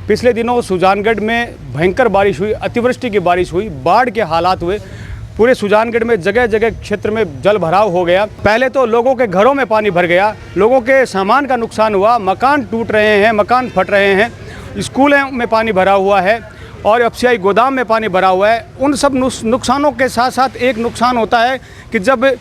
पिछले दिनों सुजानगढ़ में भयंकर बारिश हुई, अतिवृष्टि की बारिश हुई, बाढ़ के हालात हुए। पूरे सुजानगढ़ में जगह जगह क्षेत्र में जल भराव हो गया। पहले तो लोगों के घरों में पानी भर गया, लोगों के सामान का नुकसान हुआ, मकान टूट रहे हैं, मकान फट रहे हैं, स्कूलों में पानी भरा हुआ है और एफसीआई गोदाम में पानी भरा हुआ है। उन सब नुकसानों के साथ साथ एक नुकसान होता है कि जब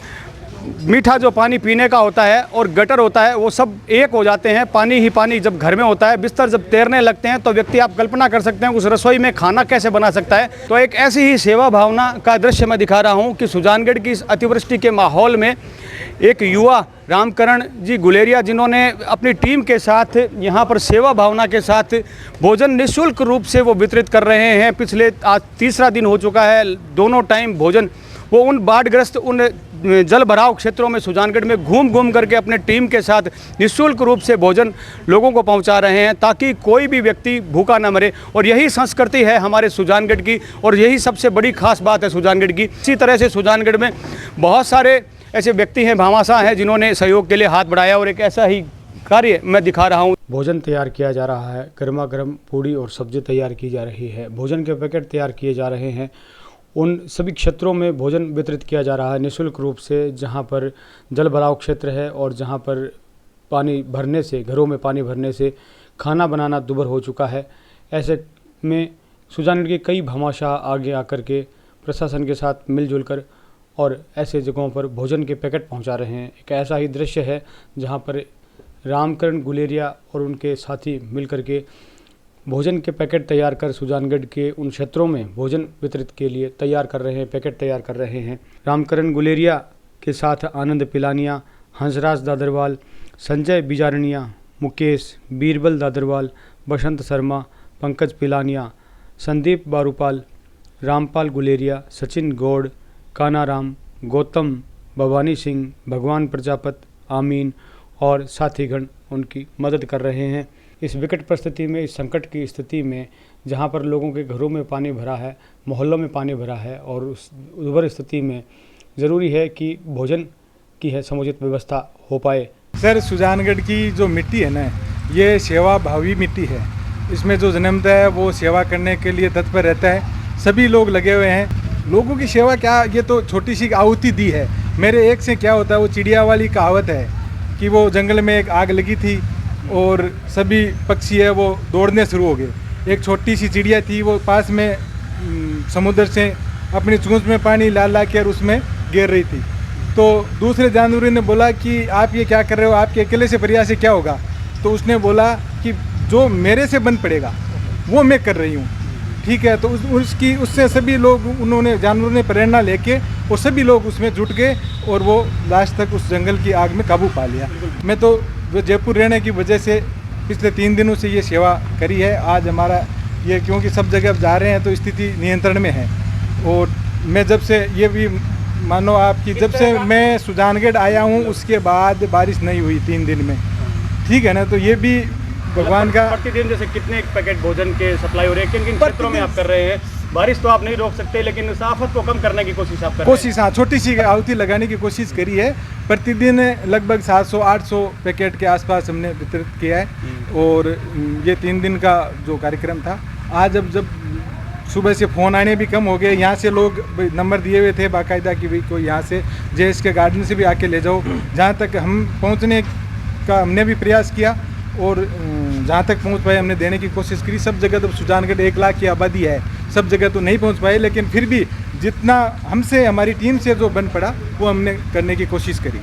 मीठा जो पानी पीने का होता है और गटर होता है वो सब एक हो जाते हैं। पानी ही पानी जब घर में होता है, बिस्तर जब तैरने लगते हैं तो व्यक्ति, आप कल्पना कर सकते हैं उस रसोई में खाना कैसे बना सकता है। तो एक ऐसी ही सेवा भावना का दृश्य मैं दिखा रहा हूं कि सुजानगढ़ की इस अतिवृष्टि के माहौल में एक युवा रामकरण जी गुलेरिया, जिन्होंने अपनी टीम के साथ यहाँ पर सेवा भावना के साथ भोजन निःशुल्क रूप से वो वितरित कर रहे हैं। पिछले आज तीसरा दिन हो चुका है, दोनों टाइम भोजन वो उन बाढ़ग्रस्त, उन जल भराव क्षेत्रों में सुजानगढ़ में घूम घूम करके अपने टीम के साथ निःशुल्क रूप से भोजन लोगों को पहुंचा रहे हैं, ताकि कोई भी व्यक्ति भूखा न मरे। और यही संस्कृति है हमारे सुजानगढ़ की, और यही सबसे बड़ी खास बात है सुजानगढ़ की। इसी तरह से सुजानगढ़ में बहुत सारे ऐसे व्यक्ति हैं, भामाशाह हैं, जिन्होंने सहयोग के लिए हाथ बढ़ाया, और एक ऐसा ही कार्य मैं दिखा रहा हूँ। भोजन तैयार किया जा रहा है, गर्मा गर्म पूड़ी और सब्जी तैयार की जा रही है, भोजन के पैकेट तैयार किए जा रहे हैं। उन सभी क्षेत्रों में भोजन वितरित किया जा रहा है निःशुल्क रूप से, जहां पर जल भराव क्षेत्र है और जहां पर पानी भरने से, घरों में पानी भरने से खाना बनाना दुभर हो चुका है। ऐसे में सुजानगढ़ के कई भामाशाह आगे आकर के प्रशासन के साथ मिलजुल कर और ऐसे जगहों पर भोजन के पैकेट पहुंचा रहे हैं। एक ऐसा ही दृश्य है जहां पर रामकरण गुलेरिया और उनके साथी मिल के भोजन के पैकेट तैयार कर सुजानगढ़ के उन क्षेत्रों में भोजन वितरित के लिए तैयार कर रहे हैं, पैकेट तैयार कर रहे हैं। रामकरण गुलेरिया के साथ आनंद पिलानिया, हंसराज दादरवाल, संजय बिजारनिया, मुकेश, बीरबल दादरवाल, बसंत शर्मा, पंकज पिलानिया, संदीप बारूपाल, रामपाल गुलेरिया, सचिन गौड़, कानाराम, गौतम, भवानी सिंह, भगवान प्रजापत, आमीन और साथीगण उनकी मदद कर रहे हैं। इस विकट परिस्थिति में, इस संकट की स्थिति में, जहां पर लोगों के घरों में पानी भरा है, मोहल्लों में पानी भरा है, और उस दुर्भर स्थिति में ज़रूरी है कि भोजन की है समुचित व्यवस्था हो पाए। सर, सुजानगढ़ की जो मिट्टी है ना, ये सेवा भावी मिट्टी है। इसमें जो जन्मता है वो सेवा करने के लिए तत्पर रहता है। सभी लोग लगे हुए हैं। लोगों की सेवा क्या, ये तो छोटी सी आहुति दी है। मेरे एक से क्या होता है, वो चिड़िया वाली कहावत है कि वो जंगल में एक आग लगी थी और सभी पक्षी है वो दौड़ने शुरू हो गए। एक छोटी सी चिड़िया थी, वो पास में समुद्र से अपनी चोंच में पानी ला ला कर उसमें गिर रही थी। तो दूसरे जानवरों ने बोला कि आप ये क्या कर रहे हो, आपके अकेले से प्रयास से क्या होगा। तो उसने बोला कि जो मेरे से बन पड़ेगा वो मैं कर रही हूँ, ठीक है। तो उससे सभी लोग, उन्होंने, जानवरों ने प्रेरणा लेके वो सभी लोग उसमें जुट गए और वो लास्ट तक उस जंगल की आग में काबू पा लिया। मैं तो जयपुर रहने की वजह से पिछले 3 दिनों से ये सेवा करी है। आज हमारा ये, क्योंकि सब जगह जा रहे हैं तो स्थिति नियंत्रण में है। और मैं जब से, ये भी मानो आपकी, जब से मैं सुजानगढ़ आया हूँ उसके बाद बारिश नहीं हुई 3 दिन में, ठीक है ना। तो ये भी भगवान का। प्रतिदिन जैसे कितने पैकेट भोजन के सप्लाई हो रहे हैं, किन किन क्षेत्रों में आप कर रहे हैं? बारिश तो आप नहीं रोक सकते, लेकिन इस आफत को कम करने की कोशिश आप कर रहे हैं। कोशिश, हाँ, छोटी सी आहुति लगाने की कोशिश करी है। प्रतिदिन लगभग 700-800 पैकेट के आसपास हमने वितरित किया है। और ये 3 दिन का जो कार्यक्रम था, आज अब जब सुबह से फ़ोन आने भी कम हो गए, यहाँ से लोग नंबर दिए हुए थे बाकायदा कि भाई कोई यहाँ से जेएस के गार्डन से भी आके ले जाओ। जहाँ तक हम पहुँचने का हमने भी प्रयास किया और जहाँ तक पहुँच पाए हमने देने की कोशिश करी। सब जगह तो सुजानगढ़ 1 लाख की आबादी है, सब जगह तो नहीं पहुँच पाए, लेकिन फिर भी जितना हमसे, हमारी टीम से जो बन पड़ा वो हमने करने की कोशिश करी।